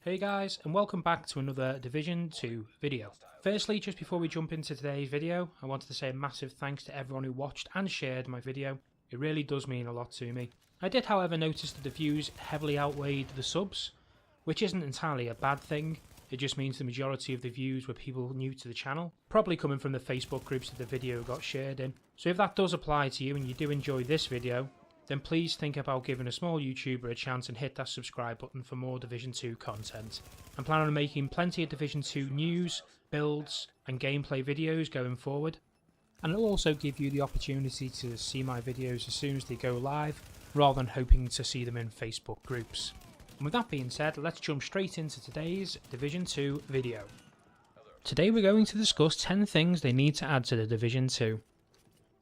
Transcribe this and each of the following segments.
Hey guys, and welcome back to another Division 2 video. Firstly, just before we jump into today's video, I wanted to say a massive thanks to everyone who watched and shared my video. It really does mean a lot to me. I did however notice that the views heavily outweighed the subs, which isn't entirely a bad thing. It just means the majority of the views were people new to the channel, probably coming from the Facebook groups that the video got shared in. So if that does apply to you and you do enjoy this video, then please think about giving a small YouTuber a chance and hit that subscribe button for more Division 2 content. I'm planning on making plenty of Division 2 news, builds and gameplay videos going forward, and it'll also give you the opportunity to see my videos as soon as they go live, rather than hoping to see them in Facebook groups. And with that being said, let's jump straight into today's Division 2 video. Today we're going to discuss 10 things they need to add to the Division 2.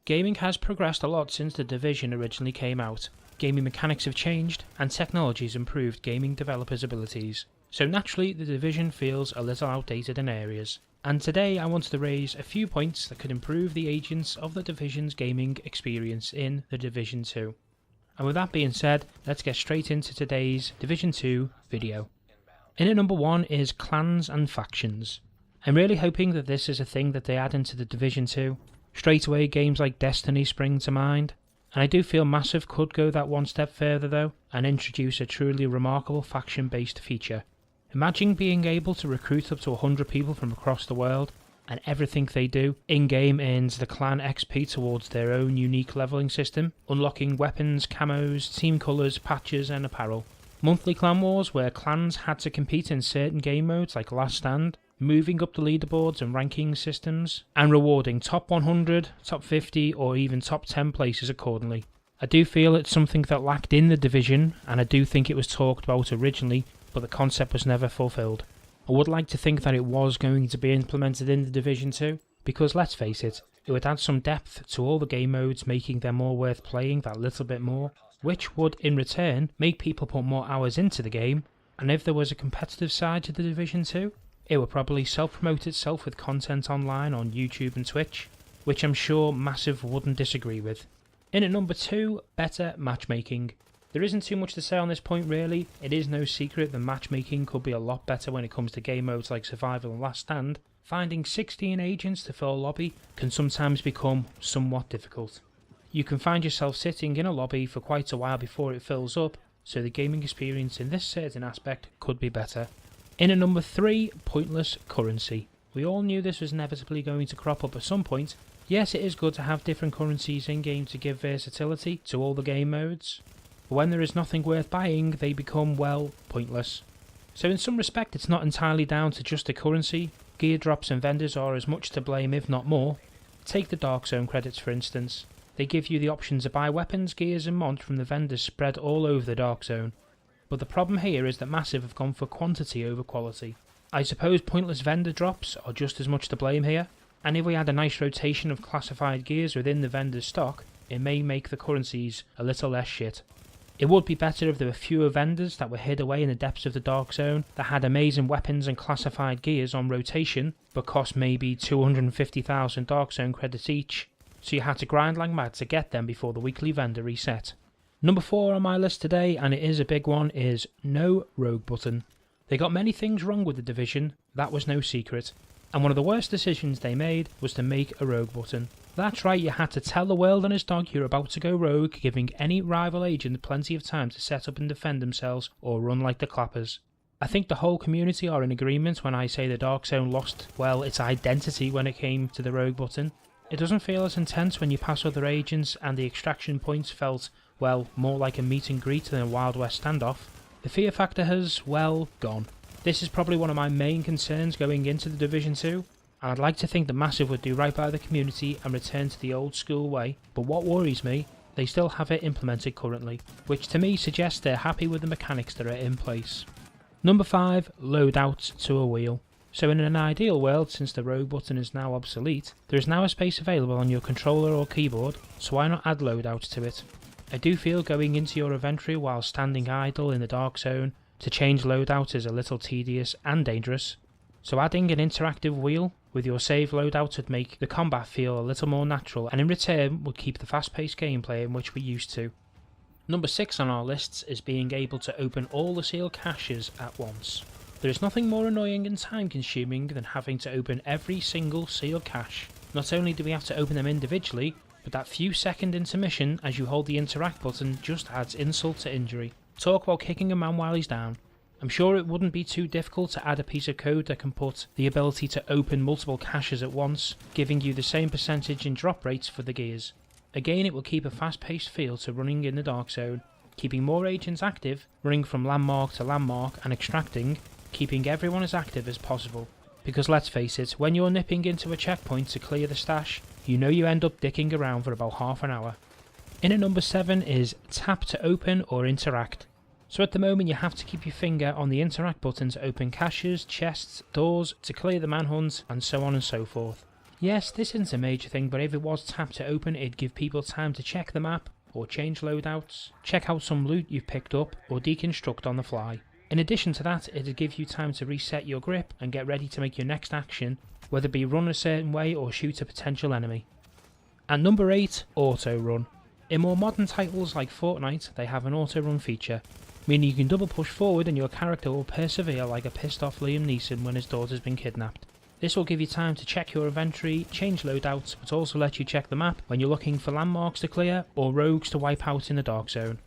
Gaming has progressed a lot since the Division originally came out. Gaming mechanics have changed, and technology has improved gaming developers' abilities. So naturally, the Division feels a little outdated in areas. And today I wanted to raise a few points that could improve the agents of the Division's gaming experience in the Division 2. And with that being said, let's get straight into today's Division 2 video. In at number 1 is clans and factions. I'm really hoping that this is a thing that they add into the Division 2. Straight away, games like Destiny spring to mind, and I do feel Massive could go that one step further though, and introduce a truly remarkable faction-based feature. Imagine being able to recruit up to 100 people from across the world, and everything they do in-game earns the clan XP towards their own unique leveling system, unlocking weapons, camos, team colours, patches and apparel. Monthly clan wars where clans had to compete in certain game modes like Last Stand, moving up the leaderboards and ranking systems, and rewarding top 100, top 50 or even top 10 places accordingly. I do feel it's something that lacked in the Division, and I do think it was talked about originally, but the concept was never fulfilled. I would like to think that it was going to be implemented in the Division 2, because let's face it would add some depth to all the game modes, making them more worth playing that little bit more, which would in return make people put more hours into the game, and if there was a competitive side to the Division 2, it would probably self-promote itself with content online on YouTube and Twitch, which I'm sure Massive wouldn't disagree with. In at number 2, better matchmaking. There isn't too much to say on this point really. It is no secret that matchmaking could be a lot better when it comes to game modes like Survival and Last Stand. Finding 16 agents to fill a lobby can sometimes become somewhat difficult. You can find yourself sitting in a lobby for quite a while before it fills up, so the gaming experience in this certain aspect could be better. In at number 3, pointless currency. We all knew this was inevitably going to crop up at some point. Yes, it is good to have different currencies in game to give versatility to all the game modes, but when there is nothing worth buying, they become, well, pointless. So in some respect it's not entirely down to just the currency. Gear drops and vendors are as much to blame if not more. Take the Dark Zone credits for instance. They give you the option to buy weapons, gears and mods from the vendors spread all over the Dark Zone. But the problem here is that Massive have gone for quantity over quality. I suppose pointless vendor drops are just as much to blame here, and if we had a nice rotation of classified gears within the vendor's stock, it may make the currencies a little less shit. It would be better if there were fewer vendors that were hid away in the depths of the Dark Zone that had amazing weapons and classified gears on rotation, but cost maybe 250,000 Dark Zone credits each, so you had to grind like mad to get them before the weekly vendor reset. Number 4 on my list today, and it is a big one, is no rogue button. They got many things wrong with the Division, that was no secret, and one of the worst decisions they made was to make a rogue button. That's right, you had to tell the world and his dog you're about to go rogue, giving any rival agent plenty of time to set up and defend themselves or run like the clappers. I think the whole community are in agreement when I say the Dark Zone lost, well, its identity when it came to the rogue button. It doesn't feel as intense when you pass other agents, and the extraction points felt, well, more like a meet and greet than a Wild West standoff. The fear factor has, well, gone. This is probably one of my main concerns going into the Division 2, and I'd like to think that Massive would do right by the community and return to the old school way, but what worries me, they still have it implemented currently, which to me suggests they're happy with the mechanics that are in place. Number 5, loadouts to a wheel. So in an ideal world, since the rogue button is now obsolete, there is now a space available on your controller or keyboard, so why not add loadouts to it? I do feel going into your inventory while standing idle in the Dark Zone to change loadout is a little tedious and dangerous, so adding an interactive wheel with your save loadout would make the combat feel a little more natural, and in return would keep the fast-paced gameplay in which we're used to. Number 6 on our lists is being able to open all the sealed caches at once. There is nothing more annoying and time consuming than having to open every single sealed cache. Not only do we have to open them individually, but that few second intermission as you hold the interact button just adds insult to injury. Talk about kicking a man while he's down. I'm sure it wouldn't be too difficult to add a piece of code that can put the ability to open multiple caches at once, giving you the same percentage in drop rates for the gears. Again, it will keep a fast-paced feel to running in the Dark Zone, keeping more agents active, running from landmark to landmark and extracting, keeping everyone as active as possible. Because let's face it, when you're nipping into a checkpoint to clear the stash, you know you end up dicking around for about half an hour. In at number 7 is tap to open or interact. So at the moment you have to keep your finger on the interact button to open caches, chests, doors, to clear the manhunt, and so on and so forth. Yes, this isn't a major thing, but if it was tap to open, it'd give people time to check the map, or change loadouts, check out some loot you've picked up, or deconstruct on the fly. In addition to that, it'd give you time to reset your grip and get ready to make your next action, whether it be run a certain way or shoot a potential enemy. At number 8, Autorun. In more modern titles like Fortnite, they have an Autorun feature, meaning you can double push forward and your character will persevere like a pissed off Liam Neeson when his daughter's been kidnapped. This will give you time to check your inventory, change loadouts, but also let you check the map when you're looking for landmarks to clear or rogues to wipe out in the Dark Zone.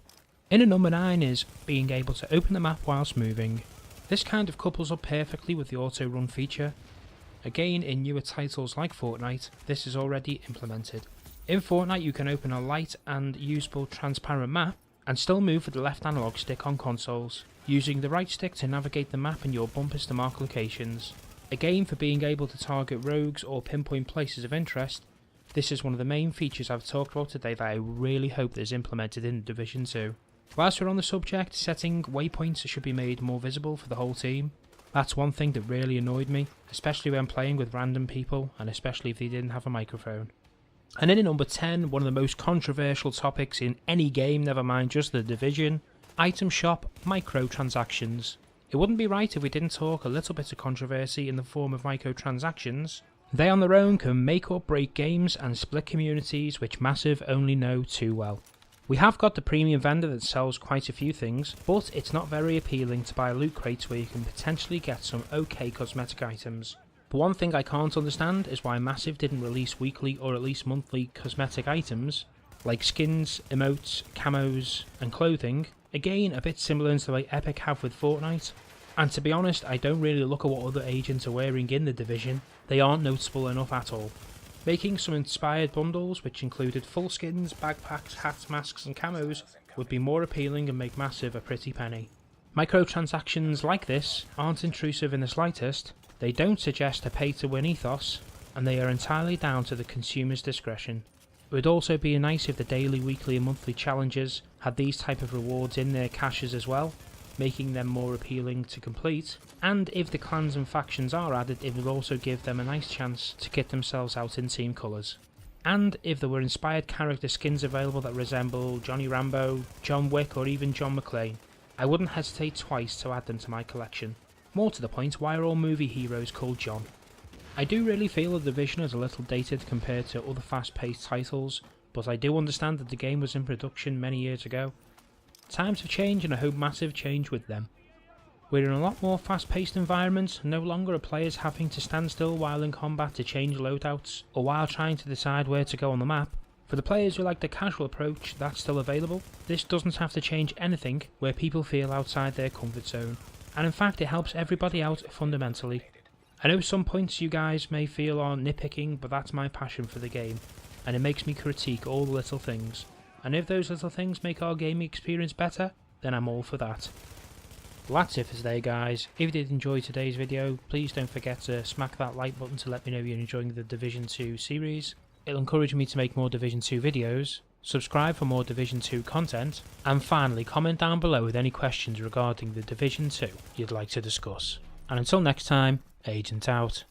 In at number 9 is being able to open the map whilst moving. This kind of couples up perfectly with the auto run feature. Again, in newer titles like Fortnite, this is already implemented. In Fortnite you can open a light and usable transparent map and still move with the left analog stick on consoles, using the right stick to navigate the map and your bumpers to mark locations. Again, for being able to target rogues or pinpoint places of interest, this is one of the main features I've talked about today that I really hope is implemented in Division 2. Whilst we're on the subject, setting waypoints should be made more visible for the whole team. That's one thing that really annoyed me, especially when playing with random people and especially if they didn't have a microphone. And then at number 10, one of the most controversial topics in any game, never mind just the Division, item shop microtransactions. It wouldn't be right if we didn't talk a little bit of controversy in the form of microtransactions. They on their own can make or break games and split communities, which Massive only know too well. We have got the premium vendor that sells quite a few things, but it's not very appealing to buy loot crates where you can potentially get some okay cosmetic items. But one thing I can't understand is why Massive didn't release weekly or at least monthly cosmetic items, like skins, emotes, camos and clothing, again a bit similar to the way Epic have with Fortnite. And to be honest, I don't really look at what other agents are wearing in the Division, they aren't noticeable enough at all. Making some inspired bundles which included full skins, backpacks, hats, masks and camos would be more appealing and make Massive a pretty penny. Microtransactions like this aren't intrusive in the slightest, they don't suggest a pay-to-win ethos, and they are entirely down to the consumer's discretion. It would also be nice if the daily, weekly and monthly challenges had these type of rewards in their caches as well, making them more appealing to complete, and if the clans and factions are added, it would also give them a nice chance to kit themselves out in team colours. And if there were inspired character skins available that resemble Johnny Rambo, John Wick or even John McClane, I wouldn't hesitate twice to add them to my collection. More to the point, why are all movie heroes called John? I do really feel the Division is a little dated compared to other fast-paced titles, but I do understand that the game was in production many years ago. Times have changed and I hope Massive change with them. We're in a lot more fast-paced environment, no longer are players having to stand still while in combat to change loadouts, or while trying to decide where to go on the map. For the players who like the casual approach, that's still available. This doesn't have to change anything where people feel outside their comfort zone. And in fact it helps everybody out fundamentally. I know some points you guys may feel are nitpicking, but that's my passion for the game, and it makes me critique all the little things. And if those little things make our gaming experience better, then I'm all for that. Well, that's it for today guys. If you did enjoy today's video, please don't forget to smack that like button to let me know you're enjoying the Division 2 series. It'll encourage me to make more Division 2 videos, subscribe for more Division 2 content, and finally comment down below with any questions regarding the Division 2 you'd like to discuss. And until next time, Agent out.